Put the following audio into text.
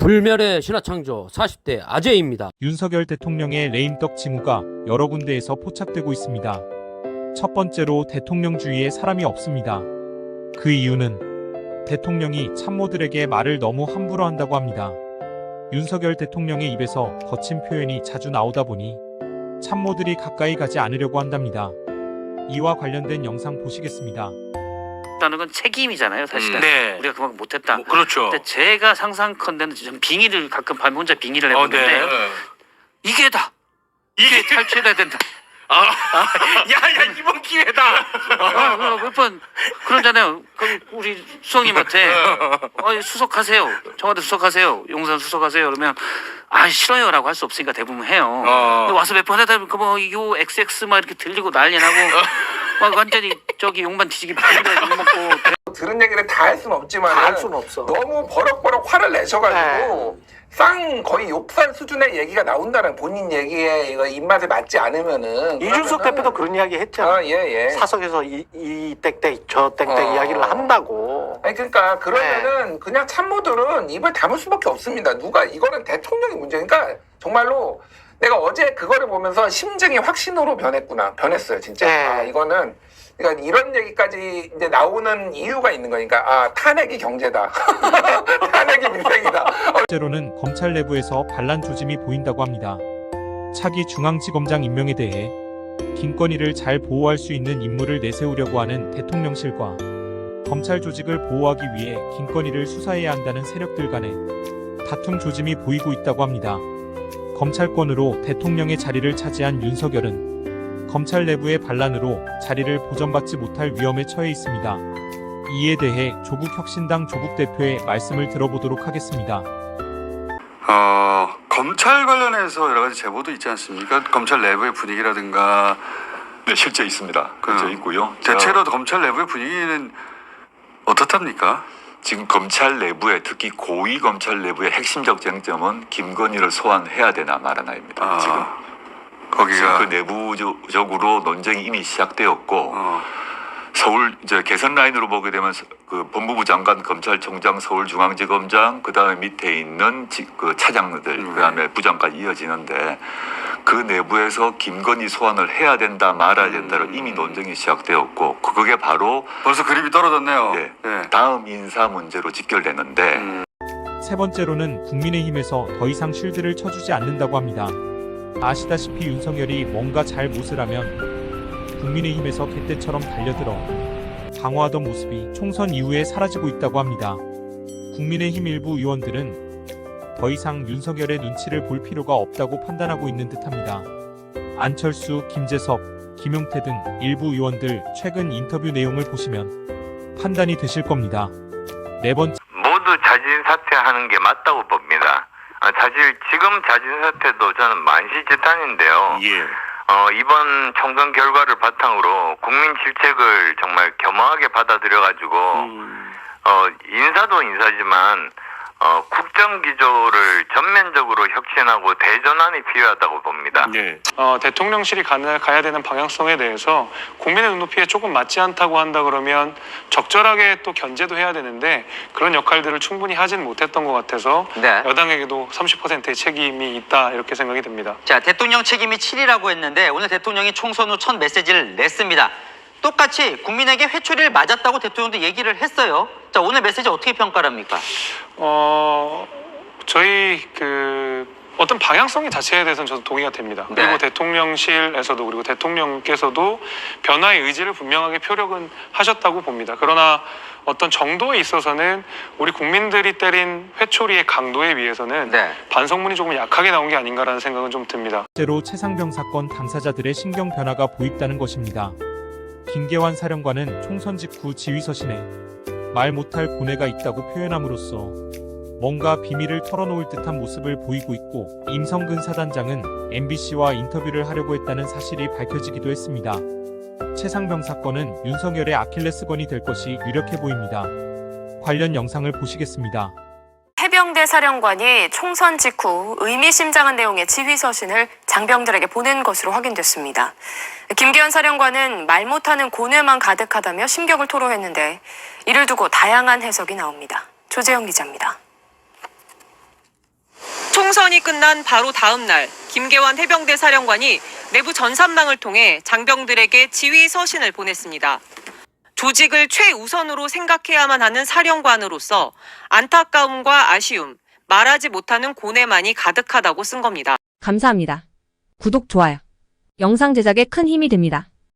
불멸의 신화창조 40대 아재입니다. 윤석열 대통령의 레임덕 징후가 여러 군데에서 포착되고 있습니다. 첫 번째로 대통령 주위에 사람이 없습니다. 그 이유는 대통령이 참모들에게 말을 너무 함부로 한다고 합니다. 윤석열 대통령의 입에서 거친 표현이 자주 나오다 보니 참모들이 가까이 가지 않으려고 한답니다. 이와 관련된 영상 보시겠습니다. 다는 건 책임이잖아요, 사실은. 네. 우리가 그만큼 못했다. 그렇죠. 근데 제가 상상컨대는 좀 빙의를 가끔 밤에 혼자 빙의를 해보는데 네. 이게다. 이게 탈취해야 된다. 야, 이번 기회다. 몇 번 그러잖아요. 그럼 우리 수석님한테 수석하세요. 청와대 수석하세요. 용산 수석하세요. 그러면 싫어요라고 할 수 없으니까 대부분 해요. 근데 와서 몇 번 하다 보니까 이거 XX 막 이렇게 들리고 난리 나고 막 완전히 저기 용만 뒤지기 바쁜데 욕먹고. 들은 얘기를 다 할 수는 없지만 다 할 수는 없어. 너무 버럭버럭 화를 내셔가지고 쌍 거의 욕설 수준의 얘기가 나온다는 본인 얘기에 이거 입맛에 맞지 않으면은 이준석 대표도 그런 이야기 했잖아. 예. 사석에서 이 땡땡 저 땡땡 이야기를 한다고. 아니 그러니까 그러면은 그냥 참모들은 입을 다물 수밖에 없습니다. 누가 이거는 대통령의 문제니까 정말로 내가 어제 그거를 보면서 심증이 확신으로 변했어요 진짜. 이거는 그러니까 이런 얘기까지 이제 나오는 이유가 있는 거니까 탄핵이 경제다. 탄핵이 민생이다. 번째로는 검찰 내부에서 반란 조짐이 보인다고 합니다. 차기 중앙지검장 임명에 대해 김건희를 잘 보호할 수 있는 인물을 내세우려고 하는 대통령실과 검찰 조직을 보호하기 위해 김건희를 수사해야 한다는 세력들 간의 다툼 조짐이 보이고 있다고 합니다. 검찰권으로 대통령의 자리를 차지한 윤석열은 검찰 내부의 반란으로 자리를 보전받지 못할 위험에 처해 있습니다. 이에 대해 조국혁신당 조국 대표의 말씀을 들어보도록 하겠습니다. 검찰 관련해서 여러 가지 제보도 있지 않습니까? 검찰 내부의 분위기라든가. 네, 실제 있습니다. 그렇죠, 있고요. 대체로 검찰 내부의 분위기는 어떻답니까? 지금 검찰 내부에 특히 고위 검찰 내부의 핵심적 쟁점은 김건희를 소환해야 되나 말아나입니다. 지금 거기가 그 내부적으로 논쟁이 이미 시작되었고 서울 이제 개선 라인으로 보게 되면 그 법무부 장관, 검찰총장, 서울중앙지검장, 그 다음에 밑에 있는 그 차장들, 그 다음에 부장까지 이어지는데 그 내부에서 김건희 소환을 해야 된다 말아야 된다로 이미 논쟁이 시작되었고 그게 바로 벌써 그림이 떨어졌네요. 네, 다음 인사 문제로 직결되는데 세 번째로는 국민의힘에서 더 이상 쉴드를 쳐주지 않는다고 합니다. 아시다시피 윤석열이 뭔가 잘 못을 하면 국민의힘에서 개떼처럼 달려들어 방어하던 모습이 총선 이후에 사라지고 있다고 합니다. 국민의힘 일부 의원들은 더 이상 윤석열의 눈치를 볼 필요가 없다고 판단하고 있는 듯합니다. 안철수, 김재섭, 김용태 등 일부 의원들 최근 인터뷰 내용을 보시면 판단이 되실 겁니다. 네 번째, 모두 자진 사퇴하는 게 맞다고 봅니다. 사실 지금 자진 사퇴도 저는 만시지탄인데요. 이번 총선 결과를 바탕으로 국민 질책을 정말 겸허하게 받아들여가지고 인사도 인사지만 국정 기조를 전면적으로 혁신하고 대전환이 필요하다고 봅니다. 대통령실이 가야 되는 방향성에 대해서 국민의 눈높이에 조금 맞지 않다고 한다 그러면 적절하게 또 견제도 해야 되는데 그런 역할들을 충분히 하진 못했던 것 같아서 여당에게도 30%의 책임이 있다 이렇게 생각이 됩니다. 자, 대통령 책임이 7이라고 했는데 오늘 대통령이 총선 후 첫 메시지를 냈습니다. 똑같이 국민에게 회초리를 맞았다고 대통령도 얘기를 했어요. 자, 오늘 메시지 어떻게 평가를 합니까? 저희 어떤 방향성의 자체에 대해서는 저도 동의가 됩니다. 그리고 대통령실에서도 그리고 대통령께서도 변화의 의지를 분명하게 표력은 하셨다고 봅니다. 그러나 어떤 정도에 있어서는 우리 국민들이 때린 회초리의 강도에 비해서는 반성문이 조금 약하게 나온 게 아닌가라는 생각은 좀 듭니다. 번째로 최상병 사건 당사자들의 신경 변화가 보인다는 것입니다. 김계환 사령관은 총선 직후 지휘서신에 말 못할 고뇌가 있다고 표현함으로써 뭔가 비밀을 털어놓을 듯한 모습을 보이고 있고 임성근 사단장은 MBC와 인터뷰를 하려고 했다는 사실이 밝혀지기도 했습니다. 최상병 사건은 윤석열의 아킬레스건이 될 것이 유력해 보입니다. 관련 영상을 보시겠습니다. 해병대 사령관이 총선 직후 의미심장한 내용의 지휘서신을 장병들에게 보낸 것으로 확인됐습니다. 김계현 사령관은 말 못하는 고뇌만 가득하다며 심경을 토로했는데 이를 두고 다양한 해석이 나옵니다. 조재영 기자입니다. 총선이 끝난 바로 다음 날 김계환 해병대 사령관이 내부 전산망을 통해 장병들에게 지휘 서신을 보냈습니다. 조직을 최우선으로 생각해야만 하는 사령관으로서 안타까움과 아쉬움, 말하지 못하는 고뇌만이 가득하다고 쓴 겁니다. 감사합니다. 구독, 좋아요. 영상 제작에 큰 힘이 됩니다.